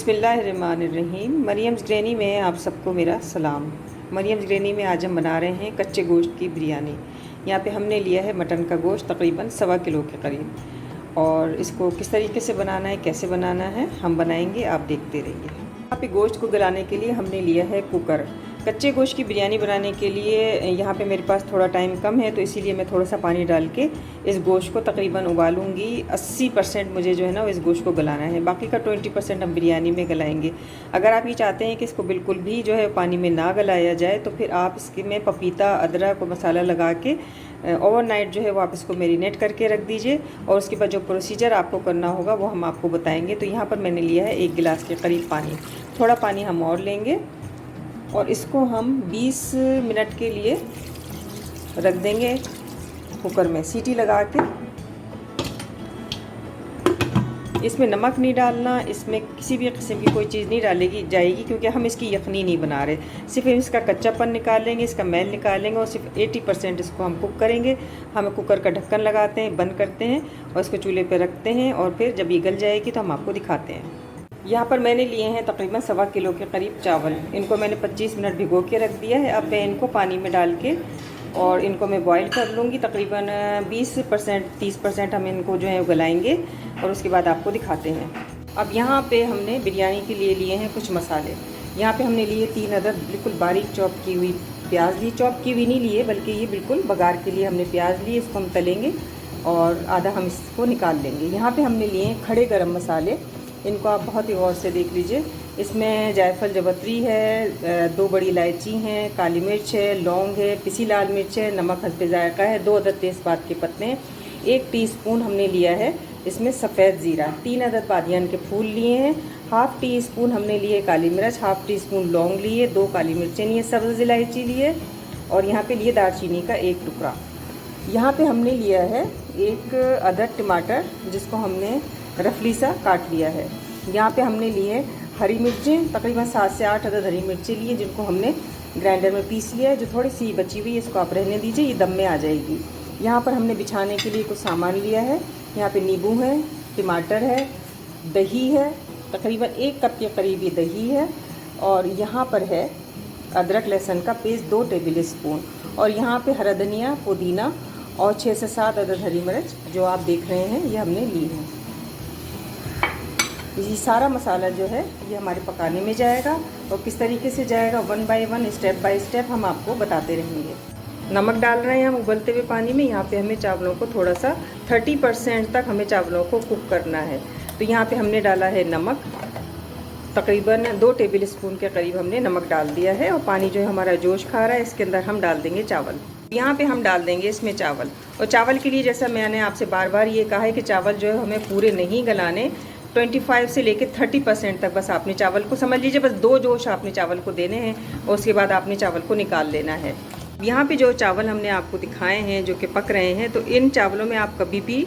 बिस्मिल्लाहिर्रहमानिर्रहीम। Mariam's granny में आप सबको मेरा सलाम। मरियम्स ग्रैनी में आज हम बना रहे हैं कच्चे गोश्त की बिरयानी। यहाँ पे हमने लिया है मटन का गोश्त तकरीबन 1.25 किलो के करीब, और इसको किस तरीके से बनाना है, कैसे बनाना है, हम बनाएंगे, आप देखते रहिए। यहाँ पे गोश्त को गलाने के लिए हमने लिया है कुकर। कच्चे गोश्त की बिरयानी बनाने के लिए यहाँ पे मेरे पास थोड़ा टाइम कम है, तो इसीलिए मैं थोड़ा सा पानी डाल के इस गोश्त को तकरीबन उबालूंगी। 80% मुझे जो है ना इस गोश्त को गलाना है, बाकी का 20% हम बिरयानी में गलाएंगे। अगर आप ये चाहते हैं कि इसको बिल्कुल भी जो है पानी में ना गलाया जाए, तो फिर आप इसके में पपीता, अदरक और मसाला लगा के ओवरनाइट जो है वो आप इसको मैरिनेट करके रख दीजिए, और उसके बाद जो प्रोसीजर आपको करना होगा वो हम आपको बताएंगे। तो यहाँ पर मैंने लिया है 1 गिलास के करीब पानी। थोड़ा पानी हम और लेंगे और इसको हम 20 मिनट के लिए रख देंगे कुकर में सीटी लगा के। इसमें नमक नहीं डालना, इसमें किसी भी किस्म की कोई चीज़ नहीं डालेगी जाएगी, क्योंकि हम इसकी यखनी नहीं बना रहे। सिर्फ इसका कच्चापन निकालेंगे, इसका मैल निकालेंगे, और सिर्फ 80% इसको हम कुक करेंगे। हम कुकर का ढक्कन लगाते हैं, बंद करते हैं और इसको चूल्हे पे रखते हैं, और फिर जब ये गल जाएगी तो हम आपको दिखाते हैं। यहाँ पर मैंने लिए हैं तकरीबन 1.25 किलो के करीब चावल। इनको मैंने 25 मिनट भिगो के रख दिया है। अब मैं इनको पानी में डाल के और इनको मैं बॉईल कर लूँगी। तकरीबन 20% 30% हम इनको जो है गलाएंगे, और उसके बाद आपको दिखाते हैं। अब यहाँ पे हमने बिरयानी के लिए लिए हैं कुछ मसाले। यहाँ पे हमने लिए 3 अदद बिल्कुल बारीक चॉप की हुई प्याज ली। चॉप की हुई नहीं लिए, बल्कि ये बिल्कुल बघार के लिए हमने प्याज लिए। इसको हम तलेंगे और आधा हम इसको निकाल लेंगे। यहाँ पर हमने लिए हैं खड़े गरम मसाले। इनको आप बहुत ही गौर से देख लीजिए। इसमें जायफल जवतरी है, 2 बड़ी इलायची हैं, काली मिर्च है, लौंग है, पिसी लाल मिर्च है, नमक हस्बे जायका है, 2 अदद तेज़पात के पत्ते हैं, 1 टीस्पून हमने लिया है इसमें सफ़ेद ज़ीरा, 3 अदद बादियान के फूल लिए हैं, ½ टीस्पून हमने लिए काली मिर्च, ½ टीस्पून लौंग लिए, 2 काली मिर्चें लिए, सब्ज़ इलायची लिए, और यहाँ पे लिए दालचीनी का 1 टुकड़ा। यहाँ पे हमने लिया है 1 अदद टमाटर, जिसको हमने रफली सा काट लिया है। यहाँ पे हमने लिए हरी मिर्चें, तकरीबन 7 से 8 अदद हरी मिर्चें लिए, जिनको हमने ग्राइंडर में पीस लिया है। जो थोड़ी सी बची हुई है इसको आप रहने दीजिए, ये दम में आ जाएगी। यहाँ पर हमने बिछाने के लिए कुछ सामान लिया है। यहाँ पे नींबू है, टमाटर है, दही है, तकरीबन 1 कप के करीब ये दही है, और यहाँ पर है अदरक लहसुन का पेस्ट 2 टेबल स्पून, और यहाँ पे हरा धनिया, पुदीना और 6 से 7 अदद हरी मिर्च जो आप देख रहे हैं ये हमने ली है। ये सारा मसाला जो है ये हमारे पकाने में जाएगा, और किस तरीके से जाएगा 1 बाय 1 स्टेप बाय स्टेप हम आपको बताते रहेंगे। नमक डाल रहे हैं हम उबलते हुए पानी में। यहाँ पे हमें चावलों को थोड़ा सा 30% तक हमें चावलों को कुक करना है। तो यहाँ पे हमने डाला है नमक, तकरीबन 2 टेबल स्पून के करीब हमने नमक डाल दिया है, और पानी जो है हमारा जोश खा रहा है, इसके अंदर हम डाल देंगे चावल। यहाँ पे हम डाल देंगे इसमें चावल, और चावल के लिए जैसा मैंने आपसे बार बार ये कहा है कि चावल जो है हमें पूरे नहीं गलाने, 25 से लेकर 30% तक बस आपने चावल को समझ लीजिए, बस 2 जोश आपने चावल को देने हैं, और उसके बाद आपने चावल को निकाल लेना है। यहाँ पे जो चावल हमने आपको दिखाए हैं जो कि पक रहे हैं, तो इन चावलों में आप कभी भी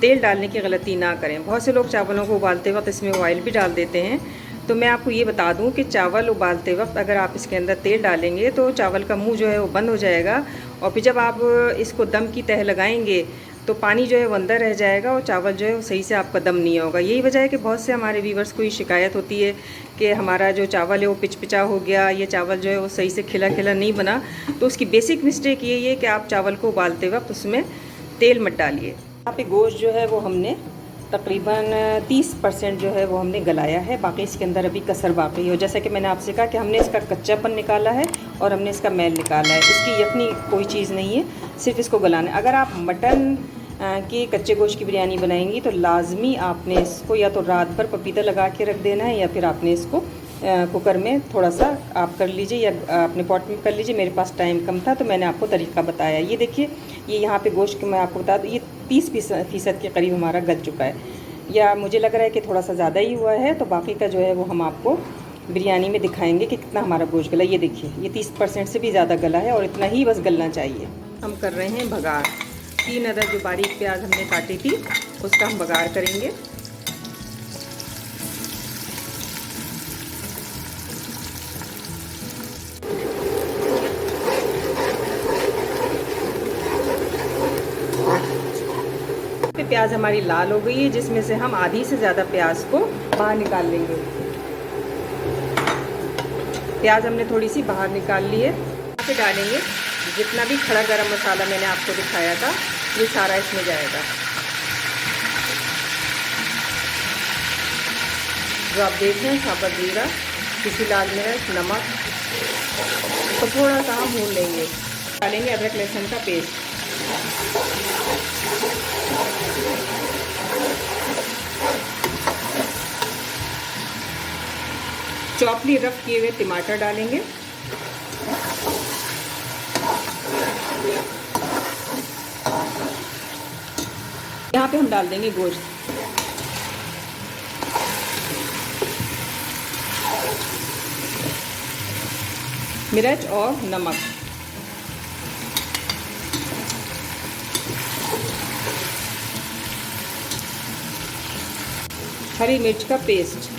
तेल डालने की गलती ना करें। बहुत से लोग चावलों को उबालते वक्त इसमें ऑयल भी डाल देते हैं। तो मैं आपको ये बता दूं कि चावल उबालते वक्त अगर आप इसके अंदर तेल डालेंगे तो चावल का मुंह जो है वो बंद हो जाएगा, और फिर जब आप इसको दम की तह लगाएंगे तो पानी जो है वो अंदर रह जाएगा, और चावल जो है वो सही से आपका दम नहीं होगा। यही वजह है कि बहुत से हमारे व्यूवर्स को ये शिकायत होती है कि हमारा जो चावल है वो पिचपिचा हो गया, ये चावल जो है वो सही से खिला खिला नहीं बना। तो उसकी बेसिक मिस्टेक यही है कि आप चावल को उबालते वक्त उसमें तेल मत डालिए। यहाँ पे गोश्त जो है वो हमने तकरीबन 30% जो है वो हमने गलाया है, बाकी इसके अंदर अभी कसर बाकी है। जैसा कि मैंने आपसे कहा कि हमने इसका कच्चापन निकाला है और हमने इसका मैल निकाला है। इसकी यखनी कोई चीज़ नहीं है, सिर्फ इसको गलाना है। अगर आप मटन के कच्चे गोश्त की बिरयानी बनाएंगी तो लाजमी आपने इसको या तो रात भर पपीता लगा के रख देना है, या फिर आपने इसको कुकर में थोड़ा सा आप कर लीजिए, या अपने पॉट में कर लीजिए। मेरे पास टाइम कम था तो मैंने आपको तरीका बताया। ये देखिए, ये यहाँ पे गोश्त मैं आपको बता दूँ, ये 30% के करीब हमारा गल चुका है, या मुझे लग रहा है कि थोड़ा सा ज़्यादा ही हुआ है। तो बाकी का जो है वो हम आपको बिरयानी में दिखाएंगे कि कितना हमारा गोश्त गला। ये देखिए, ये 30% से भी ज़्यादा गला है, और इतना ही बस गलना चाहिए। हम कर रहे हैं बघार। 3 अदद जो बारीक प्याज हमने काटी थी उसका हम बघार करेंगे। प्याज हमारी लाल हो गई है, जिसमें से हम आधी से ज़्यादा प्याज को बाहर निकाल लेंगे। प्याज हमने थोड़ी सी बाहर निकाल ली है। यहाँ पे डालेंगे जितना भी खड़ा गरम मसाला मैंने आपको दिखाया था, ये सारा इसमें जाएगा। जो आप देख रहे हैं साबुत जीरा, किसी लाल मिर्च, नमक, तो थोड़ा सा हम भून लेंगे। डालेंगे अदरक लहसुन का पेस्ट, चॉपली रफ किए हुए टमाटर डालेंगे, यहाँ पे हम डाल देंगे गोश्त, मिर्च और नमक, हरी मिर्च का पेस्ट,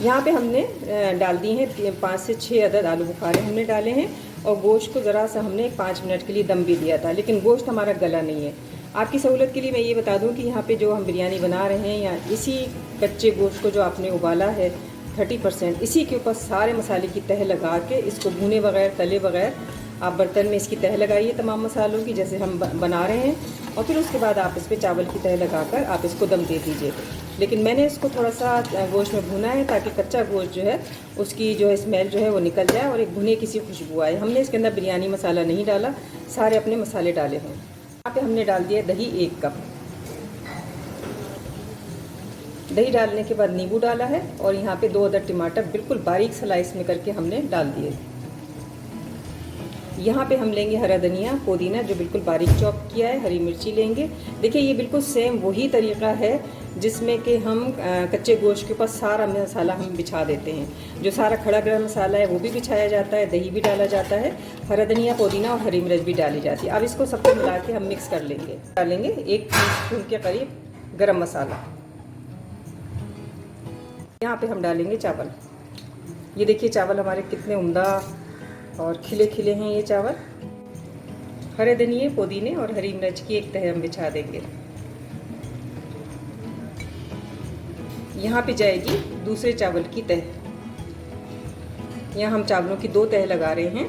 यहाँ पे हमने डाल दी हैं 5 से 6 अदद आलू बुखारे हमने डाले हैं, और गोश्त को ज़रा सा हमने 5 मिनट के लिए दम भी दिया था, लेकिन गोश्त हमारा गला नहीं है। आपकी सहूलत के लिए मैं ये बता दूं कि यहाँ पे जो हम बिरयानी बना रहे हैं, या इसी कच्चे गोश्त को जो आपने उबाला है 30%, इसी के ऊपर सारे मसाले की तह लगा के इसको भुने बगैर, तले बगैर आप बर्तन में इसकी तह लगाइए तमाम मसालों की, जैसे हम बना रहे हैं, और फिर उसके बाद आप इस पर चावल की तह लगाकर आप इसको दम दे दीजिए। लेकिन मैंने इसको थोड़ा सा गोश्त में भुना है ताकि कच्चा गोश्त जो है उसकी जो है स्मेल जो है वो निकल जाए और एक भुने की सी खुशबू आए। हमने इसके अंदर बिरयानी मसाला नहीं डाला, सारे अपने मसाले डाले हैं। यहाँ पे हमने डाल दिया दही 1 कप। दही डालने के बाद नींबू डाला है, और यहाँ पे 2 अदद टमाटर बिल्कुल बारीक स्लाइस में करके हमने डाल दिए। यहाँ पे हम लेंगे हरा धनिया, पुदीना जो बिल्कुल बारीक चॉप किया है, हरी मिर्ची लेंगे। देखिए ये बिल्कुल सेम वही तरीका है जिसमें कि हम कच्चे गोश्त के ऊपर सारा मसाला हम बिछा देते हैं। जो सारा खड़ा गरम मसाला है वो भी बिछाया जाता है, दही भी डाला जाता है, हरा धनिया, पुदीना और हरी मिर्च भी डाली जाती है। अब इसको सबको मिला के हम मिक्स कर लेंगे। डालेंगे 1 टीस्पून के करीब गरम मसाला। यहाँ पे हम डालेंगे चावल। ये देखिए चावल हमारे कितने उम्दा और खिले खिले हैं ये चावल। हरे धनिए, पुदीने और हरी मिर्च की एक तह हम बिछा देंगे। यहाँ पे जाएगी दूसरे चावल की तह। यहाँ हम चावलों की 2 तह लगा रहे हैं।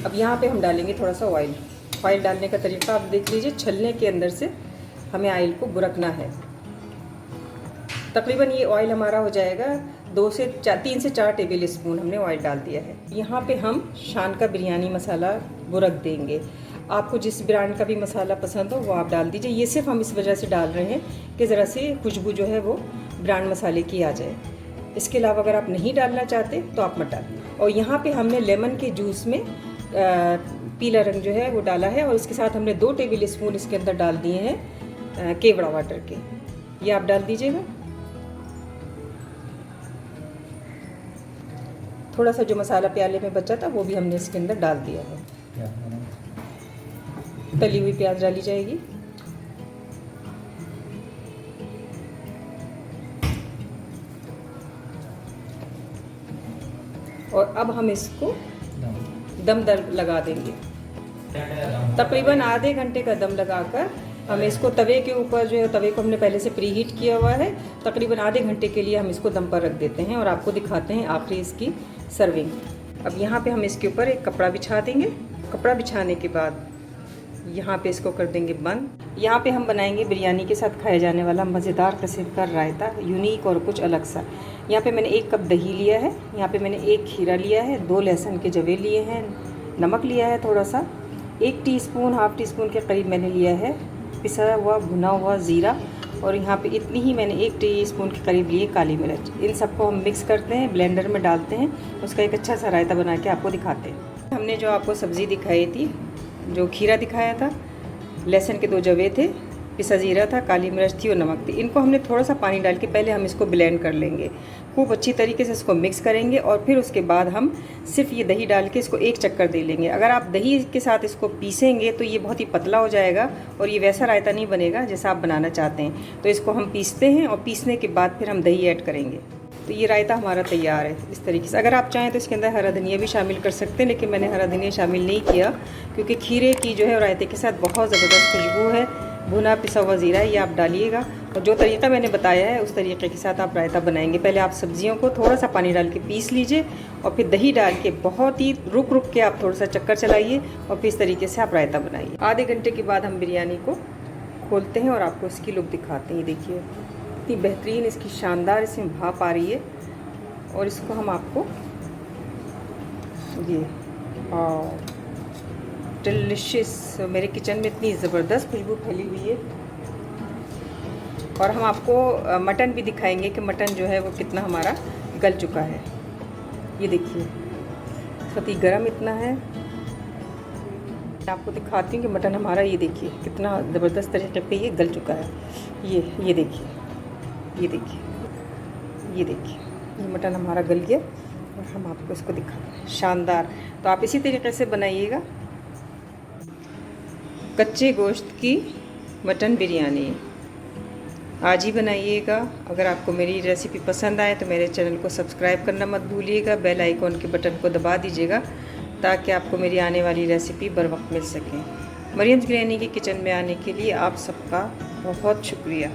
अब यहाँ पे हम डालेंगे थोड़ा सा ऑयल। ऑयल डालने का तरीका आप देख लीजिए, छलने के अंदर से हमें ऑयल को बुरकना है। तकरीबन ये ऑयल हमारा हो जाएगा 3 से 4 टेबल स्पून हमने ऑयल डाल दिया है। यहाँ पे हम शान का बिरयानी मसाला बुरक देंगे। आपको जिस ब्रांड का भी मसाला पसंद हो वो आप डाल दीजिए। ये सिर्फ हम इस वजह से डाल रहे हैं कि ज़रा सी खुशबू जो है वो ब्रांड मसाले की आ जाए। इसके अलावा अगर आप नहीं डालना चाहते तो आप मत डालें। और यहाँ पे हमने लेमन के जूस में पीला रंग जो है वो डाला है, और इसके साथ हमने 2 टेबल स्पून इसके अंदर डाल दिए हैं केवड़ा वाटर के। ये आप डाल दीजिएगा। थोड़ा सा जो मसाला प्याले में बचा था वो भी हमने इसके अंदर डाल दिया है। तली हुई प्याज डाली जाएगी। और अब हम इसको दम लगा देंगे। तकरीबन आधे घंटे का दम लगाकर हम इसको तवे के ऊपर जो है, तवे को हमने पहले से प्री हीट किया हुआ है, तकरीबन आधे घंटे के लिए हम इसको दम पर रख देते हैं और आपको दिखाते हैं आखिरी इसकी सर्विंग। अब यहाँ पे हम इसके ऊपर एक कपड़ा बिछा देंगे। कपड़ा बिछाने के बाद यहाँ पे इसको कर देंगे बंद। यहाँ पे हम बनाएंगे बिरयानी के साथ खाया जाने वाला मज़ेदार किस्म का रायता, यूनिक और कुछ अलग सा। यहाँ पे मैंने 1 कप दही लिया है, यहाँ पे मैंने 1 खीरा लिया है, 2 लहसुन के जवे लिए हैं, नमक लिया है थोड़ा सा, 1 टीस्पून, हाफ टी स्पून के करीब मैंने लिया है पिसा हुआ भुना हुआ ज़ीरा, और यहाँ पे इतनी ही मैंने 1 टीस्पून के करीब लिए काली मिर्च। इन सबको हम मिक्स करते हैं, ब्लेंडर में डालते हैं, उसका एक अच्छा सा रायता बना के आपको दिखाते हैं। हमने जो आपको सब्ज़ी दिखाई थी, जो खीरा दिखाया था, लहसुन के 2 जवे थे, पिसा जीरा था, काली मिर्च थी और नमक थी। इनको हमने थोड़ा सा पानी डाल के पहले हम इसको ब्लेंड कर लेंगे, खूब अच्छी तरीके से इसको मिक्स करेंगे और फिर उसके बाद हम सिर्फ ये दही डाल के इसको एक चक्कर दे लेंगे। अगर आप दही के साथ इसको पीसेंगे तो ये बहुत ही पतला हो जाएगा और ये वैसा रायता नहीं बनेगा जैसा आप बनाना चाहते हैं। तो इसको हम पीसते हैं और पीसने के बाद फिर हम दही ऐड करेंगे। तो ये रायता हमारा तैयार है इस तरीके से। अगर आप चाहें तो इसके अंदर हरा धनिया भी शामिल कर सकते हैं, लेकिन मैंने हरा धनिया शामिल नहीं किया क्योंकि खीरे की जो है रायते के साथ बहुत ज़बरदस्त खुशबू है। भुना पिसा हुआ ज़ीरा ये आप डालिएगा और जो तरीका मैंने बताया है उस तरीके के साथ आप रायता बनाएंगे। पहले आप सब्जियों को थोड़ा सा पानी डाल के पीस लीजिए और फिर दही डाल के बहुत ही रुक रुक के आप थोड़ा सा चक्कर चलाइए और फिर इस तरीके से आप रायता बनाइए। आधे घंटे के बाद हम बिरयानी को खोलते हैं और आपको इसकी लुक दिखाते हैं। देखिए इतनी बेहतरीन इसकी शानदार इसमें भाप आ रही है और इसको हम आपको ये डिलिशियस, मेरे किचन में इतनी ज़बरदस्त खुशबू फैली हुई है। और हम आपको मटन भी दिखाएंगे कि मटन जो है वो कितना हमारा गल चुका है। ये देखिए सती गरम इतना है। मैं आपको दिखाती हूँ कि मटन हमारा ये देखिए कितना ज़बरदस्त तरीके पे ये गल चुका है। ये देखिए, ये देखिए, ये देखिए, ये मटन हमारा गल गया और हम आपको इसको दिखाते हैं शानदार। तो आप इसी तरीके से बनाइएगा कच्चे गोश्त की मटन बिरयानी। आज ही बनाइएगा। अगर आपको मेरी रेसिपी पसंद आए तो मेरे चैनल को सब्सक्राइब करना मत भूलिएगा, बेल आइकॉन के बटन को दबा दीजिएगा ताकि आपको मेरी आने वाली रेसिपी बर वक्त मिल सके। मरियम्स बिरयानी के किचन में आने के लिए आप सबका बहुत शुक्रिया।